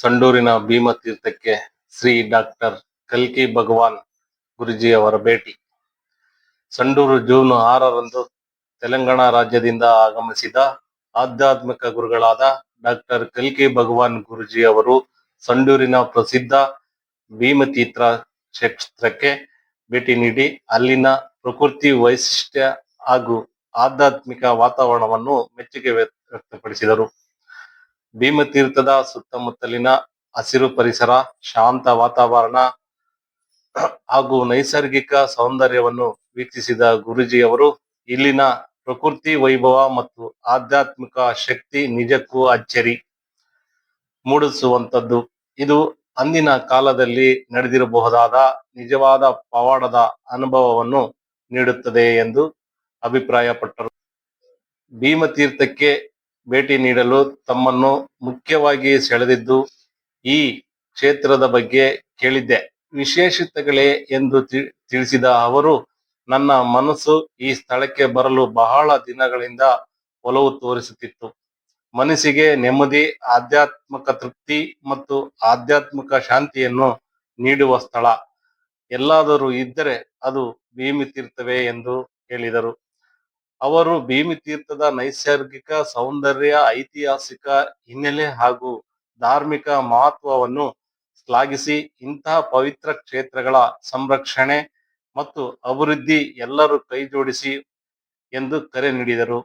ಸಂಡೂರಿನ ಭೀಮತೀರ್ಥಕ್ಕೆ Shri doctor ಕಲ್ಕಿ ಭಗವಾನ್ ಗುರುಜಿ ಅವರ ಭೇಟಿ. ಸಂಡೂರು ಜೂನ್ 6ರಂದು ತೆಲಂಗಾಣ ರಾಜ್ಯದಿಂದ ಆಗಮಿಸಿದ ಆಧ್ಯಾತ್ಮಿಕ ಗುರುಗಳಾದ ಡಾಕ್ಟರ್ ಕಲ್ಕಿ ಭಗವಾನ್ ಗುರುಜಿ ಅವರು ಸಂಡೂರಿನ ಪ್ರಸಿದ್ಧ ಭೀಮತೀರ್ಥ ಕ್ಷೇತ್ರಕ್ಕೆ ಭೇಟಿ ನೀಡಿ ಅಲ್ಲಿನ ಪ್ರಕೃತಿ ವೈಶಿಷ್ಟ್ಯ ಹಾಗೂ ಆಧ್ಯಾತ್ಮಿಕ ವಾತಾವರಣವನ್ನು ಮೆಚ್ಚುಗೆ ವ್ಯಕ್ತಪಡಿಸಿದರು. ಭೀಮತೀರ್ಥದ ಸುತ್ತಮುತ್ತಲಿನ ಹಸಿರು ಪರಿಸರ, ಶಾಂತ ವಾತಾವರಣ ಹಾಗೂ ನೈಸರ್ಗಿಕ ಸೌಂದರ್ಯವನ್ನು ವೀಕ್ಷಿಸಿದ ಗುರುಜಿಯವರು ಇಲ್ಲಿನ ಪ್ರಕೃತಿ ವೈಭವ ಮತ್ತು ಆಧ್ಯಾತ್ಮಿಕ ಶಕ್ತಿ ನಿಜಕ್ಕೂ ಅಚ್ಚರಿ ಮೂಡಿಸುವಂತದ್ದು. ಇದು ಅಂದಿನ ಕಾಲದಲ್ಲಿ ನಡೆದಿರಬಹುದಾದ ನಿಜವಾದ ಪವಾಡದ ಅನುಭವವನ್ನು ನೀಡುತ್ತದೆ ಎಂದು ಅಭಿಪ್ರಾಯಪಟ್ಟರು. ಭೀಮತೀರ್ಥಕ್ಕೆ ಭೇಟಿ ನೀಡಲು ತಮ್ಮನ್ನು ಮುಖ್ಯವಾಗಿ ಸೆಳೆದಿದ್ದು ಈ ಕ್ಷೇತ್ರದ ಬಗ್ಗೆ ಕೇಳಿದ್ದೆ, ವಿಶೇಷತೆಗಳೇ ಎಂದು ತಿಳಿಸಿದ ಅವರು, ನನ್ನ ಮನಸ್ಸು ಈ ಸ್ಥಳಕ್ಕೆ ಬರಲು ಬಹಳ ದಿನಗಳಿಂದ ಒಲವು ತೋರಿಸುತ್ತಿತ್ತು. ಮನಸ್ಸಿಗೆ ನೆಮ್ಮದಿ, ಆಧ್ಯಾತ್ಮಿಕ ತೃಪ್ತಿ ಮತ್ತು ಆಧ್ಯಾತ್ಮಿಕ ಶಾಂತಿಯನ್ನು ನೀಡುವ ಸ್ಥಳ ಎಲ್ಲಾದರೂ ಇದ್ದರೆ ಅದು ಭೀಮತೀರ್ಥವೇ ಎಂದು ಹೇಳಿದರು. ಅವರು ಭೀಮತೀರ್ಥದ ನೈಸರ್ಗಿಕ ಸೌಂದರ್ಯ, ಐತಿಹಾಸಿಕ ಹಿನ್ನೆಲೆ ಹಾಗೂ ಧಾರ್ಮಿಕ ಮಹತ್ವವನ್ನು ಶ್ಲಾಘಿಸಿ ಇಂತಹ ಪವಿತ್ರ ಕ್ಷೇತ್ರಗಳ ಸಂರಕ್ಷಣೆ ಮತ್ತು ಅಭಿವೃದ್ಧಿ ಎಲ್ಲರೂ ಕೈಜೋಡಿಸಿ ಎಂದು ಕರೆ ನೀಡಿದರು.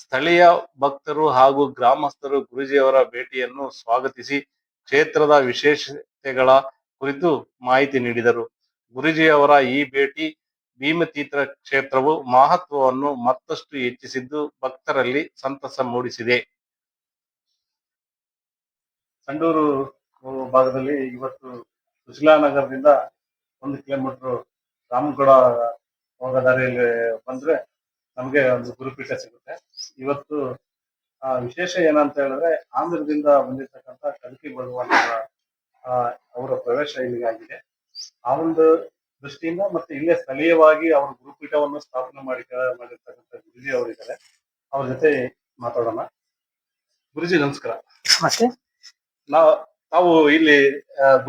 ಸ್ಥಳೀಯ ಭಕ್ತರು ಹಾಗೂ ಗ್ರಾಮಸ್ಥರು ಗುರುಜಿಯವರ ಭೇಟಿಯನ್ನು ಸ್ವಾಗತಿಸಿ ಕ್ಷೇತ್ರದ ವಿಶೇಷತೆಗಳ ಕುರಿತು ಮಾಹಿತಿ ನೀಡಿದರು. ಗುರುಜಿಯವರ ಈ ಭೇಟಿ ಭೀಮತೀರ್ಥ ಕ್ಷೇತ್ರವು ಮಹತ್ವವನ್ನು ಮತ್ತಷ್ಟು ಹೆಚ್ಚಿಸಿದ್ದು ಭಕ್ತರಲ್ಲಿ ಸಂತಸ ಮೂಡಿಸಿದೆ. ಸಂಡೂರು ಭಾಗದಲ್ಲಿ ಇವತ್ತು ಸುಶೀಲಾನಗರದಿಂದ 1 ಕಿಲೋಮೀಟರ್ ರಾಮಗೌಡ ಹೋಗೋ ದಾರಿಯಲ್ಲಿ ಬಂದ್ರೆ ನಮಗೆ ಒಂದು ಗುರುಪೀಠ ಸಿಗುತ್ತೆ. ಇವತ್ತು ವಿಶೇಷ ಏನಂತ ಹೇಳಿದ್ರೆ, ಆಂಧ್ರದಿಂದ ಬಂದಿರತಕ್ಕಂಥ ಕಲ್ಕಿ ಭಗವಾನ್ ಅವರ ಪ್ರವೇಶ ಇಲ್ಲಿಗೆ ಆಗಿದೆ. ಆ ಒಂದು ದೃಷ್ಟಿಯಿಂದ ಮತ್ತೆ ಇಲ್ಲೇ ಸ್ಥಳೀಯವಾಗಿ ಅವರ ಗುರುಪೀಠವನ್ನು ಸ್ಥಾಪನೆ ಮಾಡಿರ್ತಕ್ಕಂಥ ಗುರುಜಿ ಅವರಿದ್ದಾರೆ. ಅವ್ರ ಜೊತೆ ಮಾತಾಡೋಣ. ಗುರುಜಿ ನಮಸ್ಕಾರ. ನಮಸ್ತೆ. ತಾವು ಇಲ್ಲಿ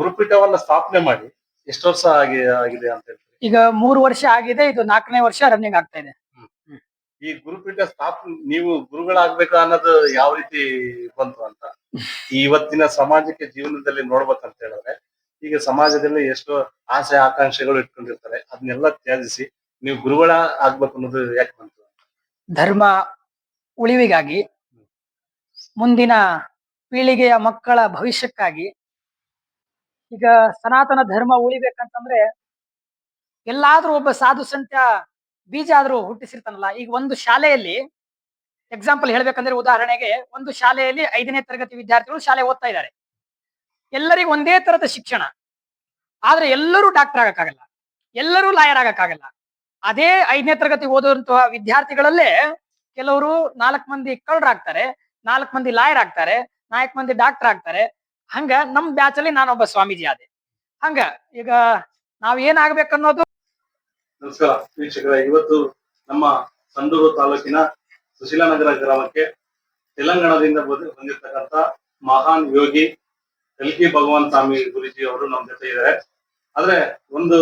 ಗುರುಪೀಠವನ್ನ ಸ್ಥಾಪನೆ ಮಾಡಿ ಎಷ್ಟು ವರ್ಷ ಆಗಿದೆ ಅಂತ ಹೇಳ್ತೀವಿ? ಈಗ 3 ವರ್ಷ ಆಗಿದೆ. ಇದು 4ನೇ ವರ್ಷ ರನ್ನಿಂಗ್ ಆಗ್ತಾ ಇದೆ. ಈ ಗುರುಪೀಠ ಸ್ಥಾಪನೆ ನೀವು ಗುರುಗಳಾಗ್ಬೇಕಾ ಅನ್ನೋದು ಯಾವ ರೀತಿ ಬಂತು ಅಂತ ಇವತ್ತಿನ ಸಮಾಜಕ್ಕೆ ಜೀವನದಲ್ಲಿ ನೋಡ್ಬೇಕಂತ ಹೇಳಿದ್ರೆ, ಈಗ ಸಮಾಜದಲ್ಲಿ ಎಷ್ಟೋ ಆಸೆ ಆಕಾಂಕ್ಷೆಗಳು ಇಟ್ಕೊಂಡಿರ್ತಾರೆ, ಅದನ್ನೆಲ್ಲ ತ್ಯಜಿಸಿ ನೀವು ಗುರುಗಳ ಆಗ್ಬೇಕು ಅನ್ನೋದು ಯಾಕೆ ಬಂತು? ಧರ್ಮ ಉಳಿವಿಗಾಗಿ, ಮುಂದಿನ ಪೀಳಿಗೆಯ ಮಕ್ಕಳ ಭವಿಷ್ಯಕ್ಕಾಗಿ. ಈಗ ಸನಾತನ ಧರ್ಮ ಉಳಿಬೇಕಂತಂದ್ರೆ ಎಲ್ಲಾದ್ರೂ ಒಬ್ಬ ಸಾಧು ಸಂತ ಬೀಜ ಆದ್ರೂ ಹುಟ್ಟಿಸಿರ್ತಾನಲ್ಲ. ಈಗ ಒಂದು ಶಾಲೆಯಲ್ಲಿ ಎಕ್ಸಾಂಪಲ್ ಹೇಳ್ಬೇಕಂದ್ರೆ, ಉದಾಹರಣೆಗೆ ಒಂದು ಶಾಲೆಯಲ್ಲಿ 5ನೇ ತರಗತಿ ವಿದ್ಯಾರ್ಥಿಗಳು ಶಾಲೆ ಓದ್ತಾ ಇದ್ದಾರೆ. ಎಲ್ಲರಿಗೂ ಒಂದೇ ತರದ ಶಿಕ್ಷಣ, ಆದ್ರೆ ಎಲ್ಲರೂ ಡಾಕ್ಟರ್ ಆಗಕ್ಕಾಗಲ್ಲ, ಎಲ್ಲರೂ ಲಾಯರ್ ಆಗಕ್ಕಾಗಲ್ಲ. ಅದೇ 5ನೇ ತರಗತಿ ಓದುವಂತಹ ವಿದ್ಯಾರ್ಥಿಗಳಲ್ಲೇ ಕೆಲವರು 4 ಮಂದಿ ಕಳ್ಳರಾಗ್ತಾರೆ, 4 ಮಂದಿ ಲಾಯರ್ ಆಗ್ತಾರೆ, 4 ಮಂದಿ ಡಾಕ್ಟರ್ ಆಗ್ತಾರೆ. ಹಂಗ ನಮ್ ಬ್ಯಾಚ್ ಅಲ್ಲಿ ನಾನೊಬ್ಬ ಸ್ವಾಮೀಜಿ ಆದೆ. ಹಂಗ ಈಗ ನಾವ್ ಏನಾಗ್ಬೇಕನ್ನೋದು. ನಮಸ್ಕಾರ ವೀಕ್ಷಕರೇ, ಇವತ್ತು ನಮ್ಮ ಸಂಡೂರು ತಾಲೂಕಿನ ಸುಶೀಲಾನಗರ ಗ್ರಾಮಕ್ಕೆ ತೆಲಂಗಾಣದಿಂದ ಬಂದಿರತಕ್ಕಂತ ಮಹಾನ್ ಯೋಗಿ ಕಲ್ಕಿ ಭಗವಾನ್ ಸ್ವಾಮಿ ಗುರುಜಿ ಅವರು ನಮ್ಮ ಜೊತೆ ಇದ್ದಾರೆ. ಆದ್ರೆ ಒಂದು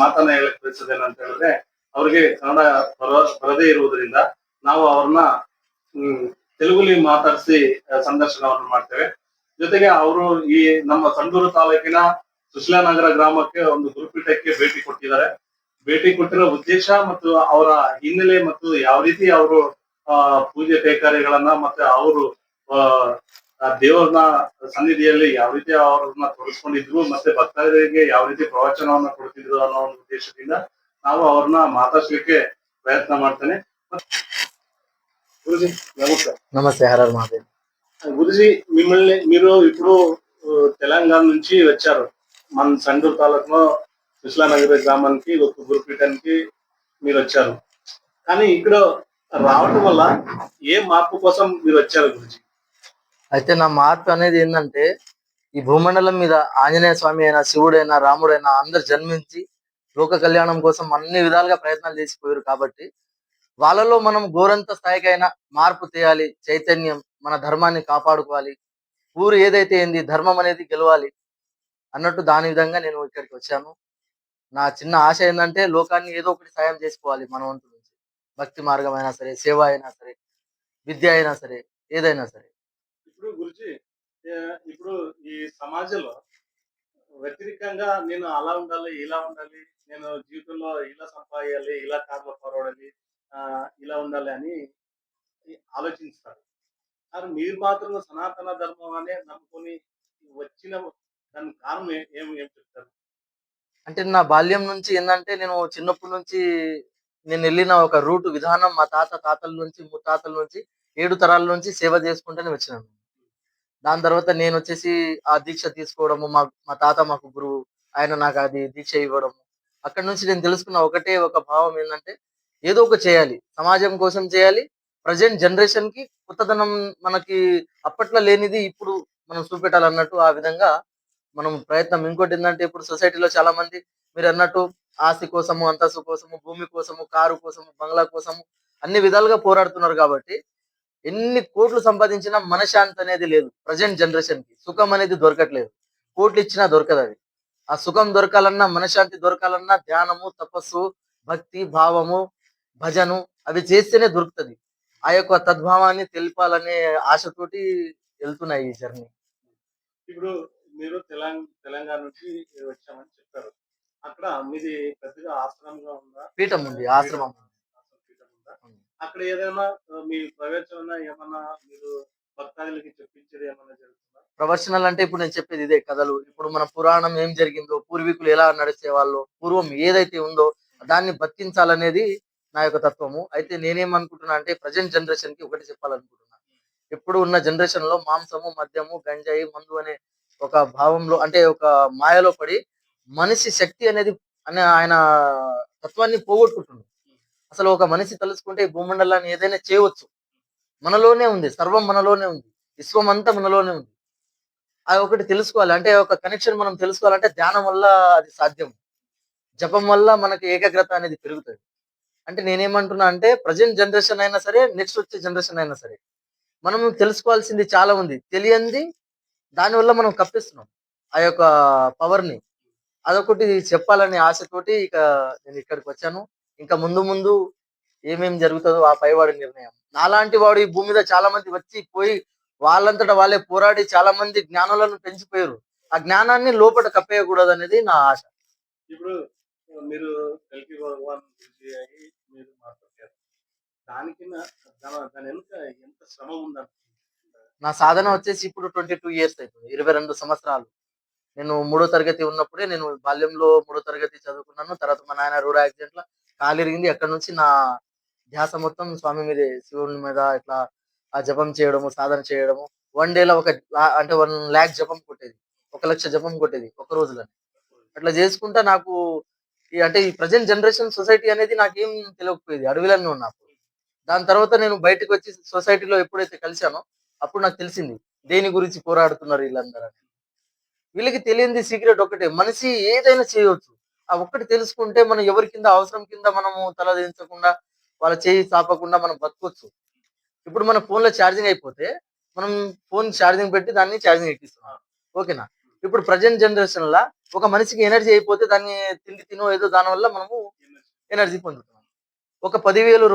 ಮಾತನ್ನ ಹೇಳಕ್ ಬಯಸೋದೇನಂತ ಹೇಳಿದ್ರೆ, ಅವ್ರಿಗೆ ಕನ್ನಡ ಬರದೇ ಇರುವುದರಿಂದ ನಾವು ಅವ್ರನ್ನ ತೆಲುಗುಲಿ ಮಾತಾಡಿಸಿ ಸಂದರ್ಶನವನ್ನು ಮಾಡ್ತೇವೆ. ಜೊತೆಗೆ ಅವರು ಈ ನಮ್ಮ ಸಂಡೂರು ತಾಲೂಕಿನ ಸುಶೀಲಾನಗರ ಗ್ರಾಮಕ್ಕೆ ಒಂದು ಗುರುಪೀಠಕ್ಕೆ ಭೇಟಿ ಕೊಟ್ಟಿದ್ದಾರೆ. ಭೇಟಿ ಕೊಟ್ಟಿರೋ ಉದ್ದೇಶ ಮತ್ತು ಅವರ ಹಿನ್ನೆಲೆ ಮತ್ತು ಯಾವ ರೀತಿ ಅವರು ಪೂಜೆ ಕೈಕಾರ್ಯಗಳನ್ನ ಮತ್ತೆ ಅವರು ದೇವರನ್ನ ಸನ್ನಿಧಿಯಲ್ಲಿ ಯಾವ ರೀತಿ ಅವ್ರನ್ನ ತೊಡಗಿಸ್ಕೊಂಡಿದ್ರು, ಮತ್ತೆ ಭಕ್ತರಿಗೆ ಯಾವ ರೀತಿ ಪ್ರವಚನವನ್ನ ಕೊಡ್ತಿದ್ರು ಅನ್ನೋ ಒಂದು ಉದ್ದೇಶದಿಂದ ನಾವು ಅವ್ರನ್ನ ಮಾತಾಡ್ಸ್ಲಿಕ್ಕೆ ಪ್ರಯತ್ನ ಮಾಡ್ತೇನೆ. గురుజీ నమస్తే. నమస్తే. హరర్ మహాదేవ్. గురుజీ, మీరు ఇప్పుడు తెలంగాణ నుంచి వచ్చారు. మన సండూరు తాలూకులో సుశీలానగర్ గ్రామానికి ఒక గురుపీఠానికి మీరు వచ్చారు. కానీ ఇక్కడ రావడం వల్ల ఏ మార్పు కోసం మీరు వచ్చారు గురుజీ? అయితే నా మార్పు అనేది ఏంటంటే, ఈ భూమండలం మీద ఆంజనేయ స్వామి అయినా, శివుడైనా, రాముడైనా అందరు జన్మించి లోక కళ్యాణం కోసం అన్ని విధాలుగా ప్రయత్నాలు చేసిపోయారు. కాబట్టి వాళ్ళలో మనం గోరంత స్థాయికైనా మార్పు తేయాలి, చైతన్యం, మన ధర్మాన్ని కాపాడుకోవాలి, ఊరు ఏదైతే ఏంది ధర్మం అనేది గెలవాలి అన్నట్టు దాని విధంగా నేను ఇక్కడికి వచ్చాను. నా చిన్న ఆశ ఏందంటే లోకాన్ని ఏదో ఒకటి సాయం చేసుకోవాలి మన వంతు నుంచి. భక్తి మార్గం అయినా సరే, సేవ అయినా సరే, విద్య అయినా సరే, ఏదైనా సరే. ఇప్పుడు గురుజీ ఇప్పుడు ఈ సమాజంలో వ్యతిరేకంగా నేను అలా ఉండాలి, ఇలా ఉండాలి, నేను జీవితంలో ఇలా సంపాదించాలి, ఇలా కార్లో పరవడాలి, ఇలా ఉండాలి అని ఆలోచిస్తారు. కానీ మీరు మాత్రం సనాతన ధర్మం అనే నమ్ముకొని వచ్చిన దానికి కారణం ఏం చెప్తారు? అంటే నా బాల్యం నుంచి ఏందంటే నేను చిన్నప్పటి నుంచి నేను వెళ్ళిన ఒక రూట్ విధానం మా తాతల నుంచి, ముత్తాతల నుంచి 7 తరాల నుంచి సేవ చేసుకుంటూనే వచ్చినాను. దాని తర్వాత నేనొచ్చేసి ఆ దీక్ష తీసుకోవడము. మా తాత మాకు గురువు. ఆయన నాకు అది దీక్ష ఇవ్వడము. అక్కడి నుంచి నేను తెలుసుకున్న ఒకటే ఒక భావం ఏందంటే, ఏదో ఒకటి చేయాలి. సమాజం కోసం చేయాలి. ప్రెజెంట్ జనరేషన్‌కి కొత్తదనం మనకి అప్పట్లో లేనిది ఇప్పుడు మనం చూపెట్టాలన్నట్టు ఆ విధంగా మనం ప్రయత్నం. ఇంకోటేందంటే ఇప్పుడు సొసైటీలో చాలా మంది మీరన్నట్టు ఆస్తి కోసము, అంతస్తు కోసము, భూమి కోసము, కారు కోసము, బంగ్లా కోసము అన్ని విధాలుగా పోరాడుతున్నారు కాబట్టి ఎన్ని కోట్లు సంపాదించినా మనశ్శాంతి అనేది లేదు. ప్రెజెంట్ జనరేషన్‌కి. సుఖం అనేది దొరకట్లేదు. కోట్లిచ్చినా దొరకదది. ఆ సుఖం దొరకాలన్నా, మనశ్శాంతి దొరకాలన్నా ధ్యానము, తపస్సు, భక్తి, భావము, భజను అవి చేస్తేనే దొరుకుతది. ఆ యొక్క తద్భావాన్ని తెలపాలనే ఆశతోటి ఎళ్తున్నా ఈ జర్నీ. ఇప్పుడు మీరు తెలంగాణ నుంచి వచ్చామని చెప్పారు. అక్కడ మీది పెద్దగా ఆశ్రమంగా ఉందా? పీఠం ఉంది. పీఠం ఆశ్రమం. పీఠం ఉందా? అక్కడ ఏదైనా మీ ప్రవచన ఏమన్నా మీరు భక్తాదులకి చెప్పించేది ఏమన్నా జరుగుతుందా? ప్రవచనాలు అంటే ఇప్పుడు నేను చెప్పేది ఇదే కథలు. ఇప్పుడు మన పురాణం ఏం జరిగిందో, పూర్వీకులు ఎలా నడిచేవాళ్ళో, పూర్వం ఏదైతే ఉందో దాన్ని బతికించాలనేది నా యొక్క తత్వము. అయితే నేనేమనుకుంటున్నా అంటే ప్రెజెంట్ జనరేషన్‌కి ఒకటి చెప్పాలనుకుంటున్నా. ఇప్పుడు ఉన్న జనరేషన్‌లో మాంసము, మద్యము, గంజాయి, మందు అనే ఒక భావంలో అంటే ఒక మాయలో పడి మనిషి శక్తి అనేది ఆయన తత్వాన్ని పోగొట్టుకుంటుండు. అసలు ఒక మనిషి తలుచుకుంటే ఈ భూమండలాన్ని ఏదైనా చేయవచ్చు. మనలోనే ఉంది. సర్వం మనలోనే ఉంది. విశ్వం అంతా మనలోనే ఉంది. అది ఒకటి తెలుసుకోవాలి. అంటే ఒక కనెక్షన్ మనం తెలుసుకోవాలంటే ధ్యానం వల్ల అది సాధ్యం. జపం వల్ల మనకి ఏకాగ్రత అనేది పెరుగుతది. అంటే నేనేమంటున్నా అంటే ప్రెజెంట్ జనరేషన్ అయినా సరే, నెక్స్ట్ వచ్చే జనరేషన్ అయినా సరే, మనం తెలుసుకోవాల్సింది చాలా ఉంది. తెలియంది దానివల్ల మనం కప్పిస్తున్నాం. ఆ యొక్క పవర్‌ని. అదొకటి చెప్పాలనే ఆశతోటి ఇక నేను ఇక్కడికొచ్చాను. ఇంకా ముందు ముందు ఏమేం జరుగుతదో ఆ పైవాడి నిర్ణయం. నాలాంటి వాడు ఈ భూమి మీద చాలా మంది వచ్చి, పోయి వాళ్ళంతట వాళ్ళే పోరాడి చాలా మంది జ్ఞానులను పెంచిపోయారు. ఆ జ్ఞానాన్ని లోపట కప్పేయకూడదనేది నా ఆశ. ఇప్పుడు మీరు కల్కి భగవాన్ గురించి అయ్యి మీరు మాట్లాడారు. దానికి దాని వెనుక ఎంత శ్రమ ఉందనుకుంటున్నారు? నా సాధన వచ్చేసి ఇప్పుడు 22 ఇయర్స్ అయితుంది. 22 సంవత్సరాలు. నేను మూడో తరగతి ఉన్నప్పుడే నేను బాల్యంలో మూడో తరగతి చదువుకున్నాను. తర్వాత మా నాయన రోడ్ యాక్సిడెంట్‌ల కాలిరిగింది. అక్కడి నుంచి నా ధ్యాస మొత్తం స్వామి మీదే. శివుని మీద ఇట్లా ఆ జపం చేయడము, సాధన చేయడము. వన్ డే‌లో అంటే 1,00,000 జపం కొట్టేది. 1,00,000 జపం కొట్టేది ఒక రోజులో. అట్లా చేసుకుంటా నాకు అంటే ఈ ప్రెజెంట్ జనరేషన్ సొసైటీ అనేది నాకేం తెలవకపోయేది. అడవిలోనే ఉన్నా అప్పుడు. దాని తర్వాత నేను బయటకొచ్చి సొసైటీలో ఎప్పుడైతే కలిసానో అప్పుడు నాకు తెలిసింది. దేని గురించి పోరాడుతున్నారు వీళ్ళందరని. వీళ్ళకి తెలియంది సీక్రెట్ ఒక్కటే. మనిషి ఏదైనా చేయవచ్చు. ఆ ఒక్కటి తెలుసుకుంటే మనం ఎవరి కింద అవసరం కింద మనము తలదించకుండా, వాళ్ళ చేయి చాపకుండా మనం బతకొచ్చు. ఇప్పుడు మన ఫోన్‌లో ఛార్జింగ్ అయిపోతే, మనం ఫోన్ ఛార్జింగ్ పెట్టి దాన్ని ఛార్జింగ్ ఎక్కిస్తున్నాం. ఓకేనా? ఇప్పుడు ప్రెజెంట్ జనరేషన్‌ల ఒక మనిషికి ఎనర్జీ అయిపోతే దాన్ని తిండి తినో ఏదో దానివల్ల మనము ఎనర్జీ పొందుతున్నాం. ఒక రూ. 10,000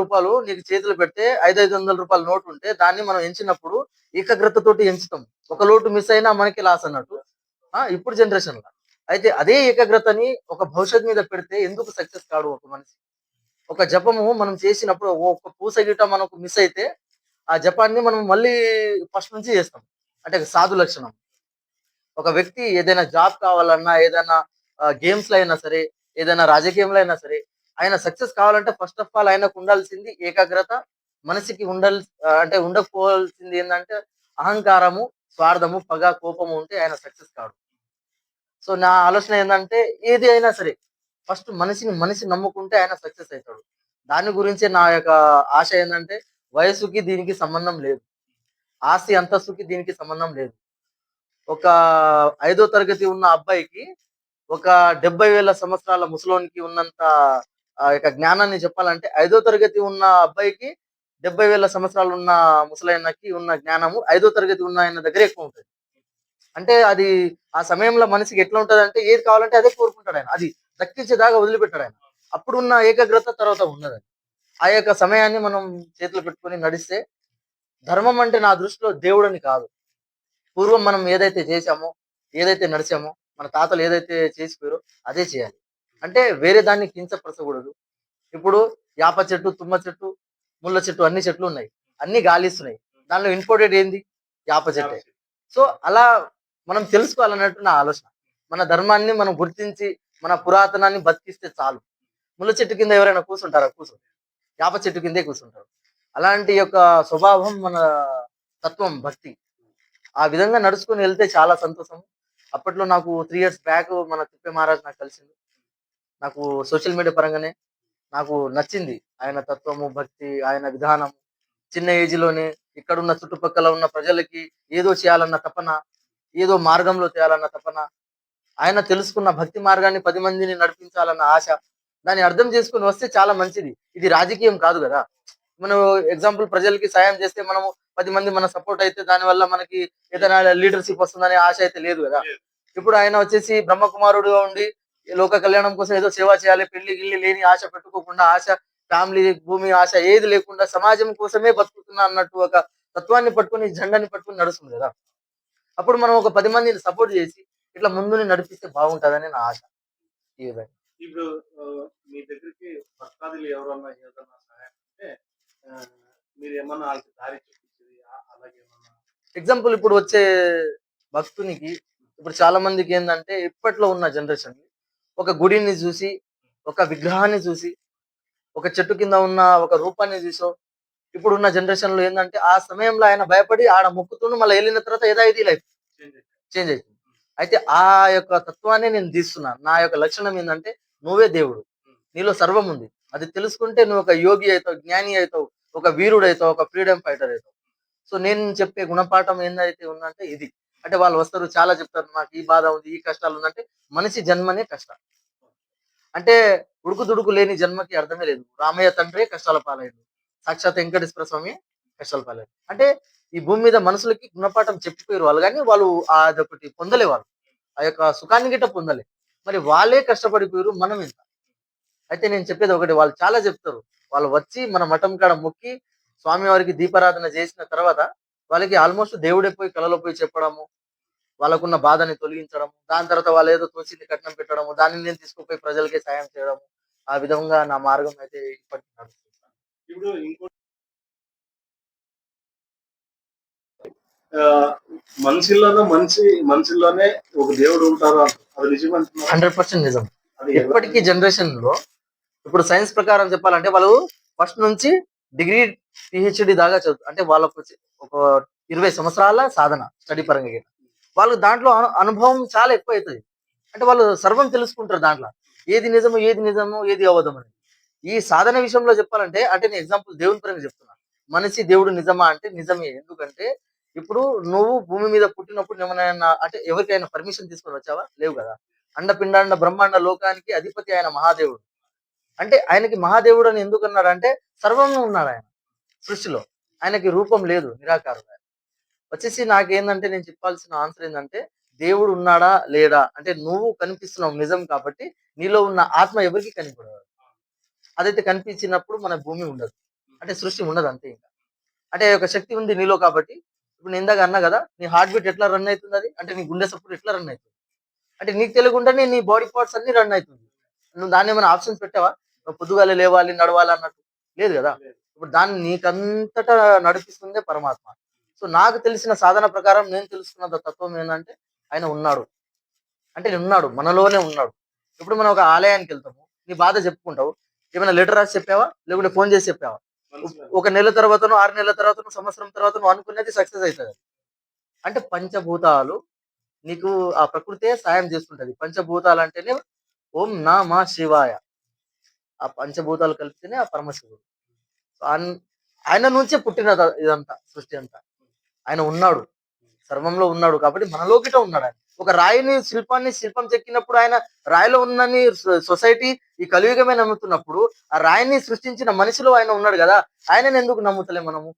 నీకు చేతిలో పెడితే రూ. 500 నోట్ ఉంటే దాన్ని మనం ఎంచినప్పుడు ఏకాగ్రతతోటి ఎంచుతాం. ఒక లోటు మిస్ అయినా మనకి లాస్ అన్నట్టు. ఇప్పుడు జనరేషన్‌ల. అయితే అదే ఏకాగ్రతని ఒక భవిష్యత్తు మీద పెడితే ఎందుకు సక్సెస్ కాడు ఒక మనిషి? ఒక జపము మనం చేసినప్పుడు ఒక్క పూస గిట్ట మనకు మిస్ అయితే, ఆ జపాన్ని మనం మళ్ళీ ఫస్ట్ నుంచి చేస్తాం. అంటే సాధు లక్షణం. ఒక వ్యక్తి ఏదైనా జాబ్ కావాలన్నా, ఏదైనా గేమ్స్‌లో అయినా సరే, ఏదైనా రాజకీయంలో అయినా సరే, ఆయన సక్సెస్ కావాలంటే ఫస్ట్ ఆఫ్ ఆల్ ఆయనకు ఉండాల్సింది ఏకాగ్రత. మనిషికి అంటే ఉండకపోవాల్సింది ఏందంటే అహంకారము, స్వార్థము, పగ, కోపము ఉంటే ఆయన సక్సెస్ కాడు. సో, నా ఆలోచన ఏందంటే ఏది అయినా సరే ఫస్ట్ మనిషి నమ్ముకుంటే ఆయన సక్సెస్ అయితాడు. దాని గురించే నా యొక్క ఆశ ఏందంటే వయస్సుకి దీనికి సంబంధం లేదు. ఆస్తి అంతస్తుకి దీనికి సంబంధం లేదు. ఒక ఐదో తరగతి ఉన్న అబ్బాయికి ఒక 70,000 సంవత్సరాల ముసలోనికి ఉన్నంత యొక్క జ్ఞానాన్ని చెప్పాలంటే ఐదో తరగతి ఉన్న అబ్బాయికి 70,000 సంవత్సరాలు ఉన్న ముసలాయనకి ఉన్న జ్ఞానము ఐదో తరగతి ఉన్న ఆయన దగ్గర ఎక్కువ ఉంటది. అంటే అది ఆ సమయంలో మనిషికి ఎట్లా ఉంటది అంటే ఏది కావాలంటే అదే కోరుకుంటాడు ఆయన. అది దక్కించేదాకా వదిలిపెట్టాడు ఆయన. అప్పుడున్న ఏకాగ్రత తర్వాత ఉన్నది. ఆ యొక్క సమయాన్ని మనం చేతిలో పెట్టుకొని నడిస్తే ధర్మం అంటే నా దృష్టిలో దేవుడని కాదు. పూర్వం మనం ఏదైతే చేశామో, ఏదైతే నడిచామో, మన తాతలు ఏదైతే చేసిపోయారో అదే చేయాలి. అంటే వేరే దాన్ని కించపరచకూడదు. ఇప్పుడు యాప చెట్టు, తుమ్మ చెట్టు, ముళ్ళ చెట్టు అన్ని చెట్లు ఉన్నాయి. అన్ని గాలిస్తున్నాయి. దానిలో ఇంపార్టెంట్ ఏంది? యాప చెట్టే. సో అలా మనం తెలుసుకోవాలన్నట్టు నా ఆలోచన. మన ధర్మాన్ని మనం గుర్తించి, మన పురాతనాన్ని బతికిస్తే చాలు. ముళ్ళ చెట్టు కింద ఎవరైనా కూర్చుంటారా? కూర్చోరు. యాప చెట్టు కిందే కూర్చుంటారు. అలాంటి యొక్క స్వభావం మన తత్వం, భక్తి. ఆ విధంగా నడుచుకొని వెళ్తే చాలా సంతోషం. అప్పట్లో నాకు 3 ఇయర్స్ బ్యాక్ మన తిప్పే మహారాజ్ నాకు కలిసిండు. నాకు సోషల్ మీడియా పరంగానే నాకు నచ్చింది. ఆయన తత్వము, భక్తి, ఆయన విధానం. చిన్న ఏజ్ లోనే ఇక్కడున్న చుట్టుపక్కల ఉన్న ప్రజలకి ఏదో చేయాలన్న తపన, ఏదో మార్గంలో తేయాలన్న తపన, ఆయన తెలుసుకున్న భక్తి మార్గాన్ని 10 మందిని నడిపించాలన్న ఆశ. దాన్ని అర్థం చేసుకొని వస్తే చాలా మంచిది. ఇది రాజకీయం కాదు గదా! మనం ఎగ్జాంపుల్ ప్రజలకి సాయం చేస్తే మనము 10 మంది మన సపోర్ట్ అయితే దానివల్ల మనకి ఏదైనా లీడర్‌షిప్ వస్తుందనే ఆశ అయితే లేదు గదా! ఇప్పుడు ఆయన వచ్చేసి బ్రహ్మకుమారుడుగా ఉండి ఈ లోక కళ్యాణం కోసం ఏదో సేవ చేయాలి, పెళ్లి గిల్లి లేని ఆశ పెట్టుకోకుండా, ఆశ ఫ్యామిలీ, భూమి ఆశ ఏది లేకుండా సమాజం కోసమే బతుకుతున్నా అన్నట్టు ఒక తత్వాన్ని పట్టుకొని, జెండాని పట్టుకొని నడుస్తుంది గదా! అప్పుడు మనం ఒక 10 మందిని సపోర్ట్ చేసి ఇట్లా ముందుని నడిపిస్తే బాగుంటదని నా ఆశ. ఈ విధంగా. ఇప్పుడు మీ దగ్గరికి భక్తాదులు ఎవరన్నా ఏదన్నా సహాయం అంటే ఆహ్, మీరేమన్నా ఆళ్ళకి దారి చూపించేది అలాగే ఏమన్నా? ఎగ్జాంపుల్ ఇప్పుడు వచ్చే భక్తునికి ఇప్పుడు చాలా మందికి ఏందంటే ఇప్పట్లో ఉన్న జనరేషన్ ఒక గుడిని చూసి, ఒక విగ్రహాన్ని చూసి, ఒక చెట్టు కింద ఉన్న ఒక రూపాన్ని చూసో, ఇప్పుడున్న జనరేషన్‌లో ఏందంటే ఆ సమయంలో ఆయన భయపడి ఆడ మొక్కుతుండు మళ్ళీ ఎళ్ళిన తర్వాత యథావిధి లైఫ్ చేంజ్ అయిపోయింది. చేంజ్ అయితుంది. అయితే ఆ యొక్క తత్వాన్ని నేను తీస్తున్నాను. నా యొక్క లక్షణం ఏందంటే నువ్వే దేవుడు. నీలో సర్వం ఉంది. అది తెలుసుకుంటే నువ్వు ఒక యోగి అయితావు, జ్ఞాని అయితావు, ఒక వీరుడైతావు, ఒక ఫ్రీడమ్ ఫైటర్ అయితావు. సో నేను చెప్పే గుణపాఠం ఏందైతే ఉందంటే ఇది. అంటే వాళ్ళు వస్తారు చాలా చెప్తారు. నాకు ఈ బాధ ఉంది, ఈ కష్టాలు ఉందంటే మనిషి జన్మనే కష్టం. అంటే ఉడుకు దుడుకు లేని జన్మకి అర్థమే లేదు. రామయ్య తండ్రే కష్టాల పాలయ్యిండు. సాక్షాత్ వెంకటేశ్వర స్వామి కష్టాల పాలయ్యారు. అంటే ఈ భూమి మీద మనుషులకి గుణపాఠం చెప్పిపోయారు వాళ్ళు గానీ వాళ్ళు అదొకటి పొందలే వాళ్ళు. ఆ యొక్క సుఖాన్ని గిట్ట పొందలే. మరి వాళ్ళే కష్టపడిపోయారు. మనం ఎంత? అయితే నేను చెప్పేది ఒకటి వాళ్ళు చాలా చెప్తారు. వాళ్ళు వచ్చి మన మఠం కాడ మొక్కి స్వామివారికి దీపారాధన చేసిన తర్వాత వాళ్ళకి ఆల్మోస్ట్ దేవుడే పోయి కలలో పోయి చెప్పడము, వాళ్ళకున్న బాధని తొలగించడం, దాని తర్వాత వాళ్ళేదో తోచింది కట్నం పెట్టడము, దాన్ని నేను తీసుకుపోయి ప్రజలకే సాయం చేయడము. ఆ విధంగా నా మార్గం అయితే ఇప్పటికి నడుస్తుంది. ఇప్పుడు ఇంకోటి ఆహ్, మనిషిలోనే ఒక దేవుడు ఉంటారు అది నిజమంటున్నారా? 100% నిజం. అది ఎలా? ఇప్పటికీ జనరేషన్‌లో ఇప్పుడు సైన్స్ ప్రకారం చెప్పాలంటే వాళ్ళు ఫస్ట్ నుంచి డిగ్రీ, పీహెచ్‌డీ దాకా అంటే వాళ్ళకొచ్చి ఒక 20 సంవత్సరాల సాధన స్టడీ పరంగా గిట్ల. వాళ్ళు దాంట్లో అనుభవం చాలా ఎక్కువైతది. అంటే వాళ్ళు సర్వం తెలుసుకుంటారు దాంట్లో. ఏది నిజము, ఏది అబద్ధం అని. ఈ సాధన విషయంలో చెప్పాలంటే అంటే నేను ఎగ్జాంపుల్ దేవుని పరంగా చెప్తున్నా. మనిషి దేవుడు నిజమా అంటే నిజమే. ఎందుకంటే ఇప్పుడు నువ్వు భూమి మీద పుట్టినప్పుడు ఏమైనా అంటే ఎవరికైనా పర్మిషన్ తీసుకొని వచ్చావా? లేవు గదా! అండపిండాండ బ్రహ్మాండ లోకానికి అధిపతి ఆయన మహాదేవుడు. అంటే ఆయనకి మహాదేవుడు అని ఎందుకన్నాడంటే సర్వంలో ఉన్నాడు ఆయన సృష్టిలో. ఆయనకి రూపం లేదు, నిరాకారుడు ఆయన. వచ్చేసి నాకేందంటే నేను చెప్పాల్సిన ఆన్సర్ ఏందంటే దేవుడు ఉన్నాడా? లేడా? అంటే నువ్వు కనిపిస్తున్నావు నిజం కాబట్టి నీలో ఉన్న ఆత్మ ఎవరికీ కనిపడదు. అదైతే కనిపించినప్పుడు మన భూమి ఉండదు. అంటే సృష్టి ఉండదు అంతే ఇంకా. అంటే ఒక శక్తి ఉంది నీలో కాబట్టి ఇప్పుడు నేను ఇందాక అన్నా గదా! నీ హార్ట్ బీట్ ఎట్లా రన్ అయితుందది? అంటే నీ గుండె సప్పుడు ఎట్లా రన్ అయితుంది? అంటే నీకు తెలియకుండానే నీ బాడీ పార్ట్స్ అన్నీ రన్ అయితుంది. నువ్వు దాన్నేమైనా ఆప్షన్స్ పెట్టావా? నువ్వు పొద్దుగాలే లేవాలి, నడవాలి అన్నట్టు. లేదు గదా! ఇప్పుడు దాన్ని నీకంతటా నడిపిస్తుందే పరమాత్మ. సో నాకు తెలిసిన సాధన ప్రకారం నేను తెలుసుకున్న తత్వం ఏందంటే ఆయన ఉన్నాడు. అంటే ఉన్నాడు. మనలోనే ఉన్నాడు. ఇప్పుడు మనం ఒక ఆలయానికెళ్తాము. నీ బాధ చెప్పుకుంటావు. ఏమైనా లెటర్ రాసి చెప్పావా? లేకుంటే ఫోన్ చేసి చెప్పావా? మనసులో. ఒక నెల తర్వాతనో, 6 నెలల తర్వాతనో, సంవత్సరం తర్వాత నువ్వు అనుకున్నది సక్సెస్ అయితది. అంటే పంచభూతాలు నీకు ఆ ప్రకృతే సాయం చేస్తుంటది. పంచభూతాలంటేనే ఓం నమః శివాయ. ఆ పంచభూతాలు కలిపితేనే ఆ పరమశివుడు. అన్ ఆయన నుంచే పుట్టినది ఇదంతా సృష్టి అంతా. ఆయన ఉన్నాడు. సర్వంలో ఉన్నాడు కాబట్టి మనలో గిట ఉన్నాడు ఆయన. ఒక రాయిని శిల్పం చెక్కినప్పుడు ఆయన రాయిలో ఉందని సొసైటీ ఈ కలియుగమే నమ్ముతున్నప్పుడు ఆ రాయిని సృష్టించిన మనిషిలో ఆయన ఉన్నాడు కదా! ఆయనని ఎందుకు నమ్ముతలేం మనము?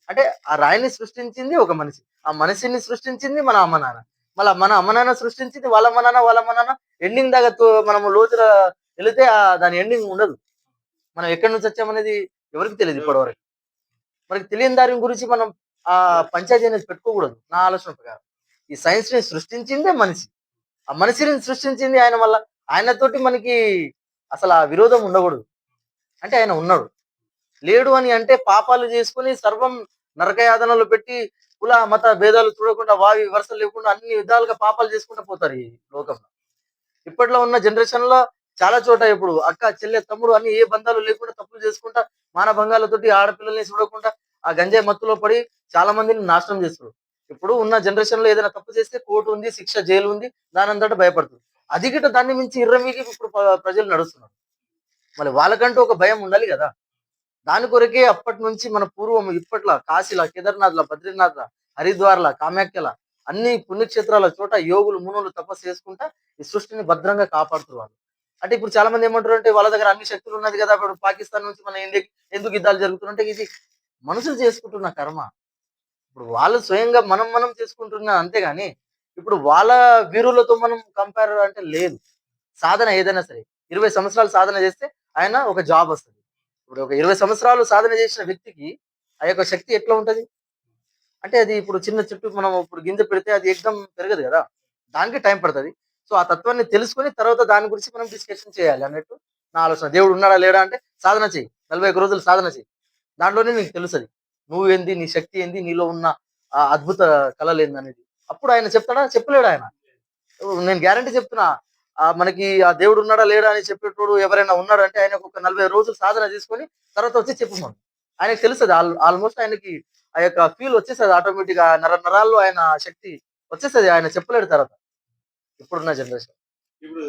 అంటే ఆ రాయిని సృష్టించింది ఒక మనిషి. ఆ మనిషిని సృష్టించింది మన అమ్మ నాన్న. మళ్ళీ మన అమ్మ నాన్న సృష్టించింది వాళ్ళ అమ్మ నాన్న వాళ్ళ అమ్మ నాన్న ఎండింగ్ దాకా మనము లోతుగా వెళితే దాని ఎండింగ్ ఉండదు. మనం ఎక్కడి నుంచి వచ్చామనేది ఎవరికి తెలియదు ఇప్పటివరకు. మనకి తెలియని దాని గురించి మనం ఆ పంచాయతీ అనేది పెట్టుకోకూడదు నా ఆలోచన ప్రకారం. ఈ సైన్స్ ని సృష్టించిందే మనిషి. ఆ మనిషిని సృష్టించింది ఆయన వల్ల. ఆయనతోటి మనకి అసలు ఆ విరోధం ఉండకూడదు. అంటే ఆయన ఉన్నాడు. లేడు అని అంటే పాపాలు చేసుకుని సర్వం నరకయాతనలో పెట్టి కుల మత భేదాలు చూడకుండా వావి వరుసలు లేకుండా అన్ని విధాలుగా పాపాలు చేసుకుంటూ పోతారు ఈ లోకంలో. ఇప్పట్లో ఉన్న జనరేషన్ లో చాలా చోట ఇప్పుడు అక్క చెల్లె తమ్ముడు అని ఏ బంధాలు లేకుండా తప్పులు చేసుకుంటా మానభంగాలతోటి ఆడపిల్లల్ని చూడకుండా ఆ గంజాయి మత్తులో పడి చాలా మందిని నాశనం చేస్తారు. ఇప్పుడు ఉన్న జనరేషన్ లో ఏదైనా తప్పు చేస్తే కోర్టు ఉంది, శిక్ష జైలు ఉంది, దానంతటా భయపడుతుంది. అది గిట్ట దాన్ని మించి ఇర్రమీకి ఇప్పుడు ప్రజలు నడుస్తున్నారు. మరి వాళ్ళకంటూ ఒక భయం ఉండాలి కదా. దాని కొరకే అప్పటి నుంచి మన పూర్వం ఇప్పట్లా కాశీల, కేదార్నాథ్ల, బద్రీనాథ్ల, హరిద్వార్ల, కామాఖ్యల అన్ని పుణ్యక్షేత్రాల చోట యోగులు మునులు తపస్సు చేసుకుంటా ఈ సృష్టిని భద్రంగా కాపాడుతున్నారు. అంటే ఇప్పుడు చాలా మంది ఏమంటారు అంటే వాళ్ళ దగ్గర అన్ని శక్తులు ఉన్నది కదా, ఇప్పుడు పాకిస్తాన్ నుంచి మన ఇండియాకి ఎందుకు యుద్ధాలు జరుగుతుంటే ఇది మనుషులు చేసుకుంటున్న కర్మ. ఇప్పుడు వాళ్ళు స్వయంగా మనం చేసుకుంటున్నా అంతేగాని ఇప్పుడు వాళ్ళ వీరులతో మనం కంపేర్ అంటే లేదు. సాధన ఏదైనా సరే 20 సంవత్సరాలు సాధన చేస్తే ఆయన ఒక జాబ్ వస్తుంది. ఇప్పుడు ఒక 20 సంవత్సరాలు సాధన చేసిన వ్యక్తికి ఆ యొక్క శక్తి ఎట్లా ఉంటది? అంటే అది ఇప్పుడు చిన్న చెట్టు మనం ఇప్పుడు గింజ పెడితే అది ఎక్దం పెరగదు కదా. దానికి టైం పడుతుంది. సో ఆ తత్వాన్ని తెలుసుకొని తర్వాత దాని గురించి మనం డిస్కషన్ చేయాలి అన్నట్టు నా ఆలోచన. దేవుడు ఉన్నాడా లేడా అంటే సాధన చెయ్యి, 41 రోజులు సాధన చెయ్యి. దాంట్లోనే నీకు తెలుసది నువ్వేంది, నీ శక్తి ఏంది, నీలో ఉన్న ఆ అద్భుత కళలు ఏంది అనేది. అప్పుడు ఆయన చెప్తాడా? చెప్పలేడు ఆయన. నేను గ్యారంటీ చెప్తున్నా. మనకి ఆ దేవుడు ఉన్నాడా లేడా అని చెప్పేటోడు ఎవరైనా ఉన్నాడంటే ఆయనకు ఒక 40 రోజులు సాధన చేసుకొని తర్వాత వచ్చి చెప్పమను. ఆయనకు తెలుస్తది. ఆల్మోస్ట్ ఆయనకి ఆ యొక్క ఫీల్ వచ్చేస్తది ఆటోమేటిక్ గా. నరాల్లో ఆయన శక్తి వచ్చేస్తది. ఆయన చెప్పలేడు తర్వాత ఇప్పుడున్న జనరేషన్. ఇప్పుడు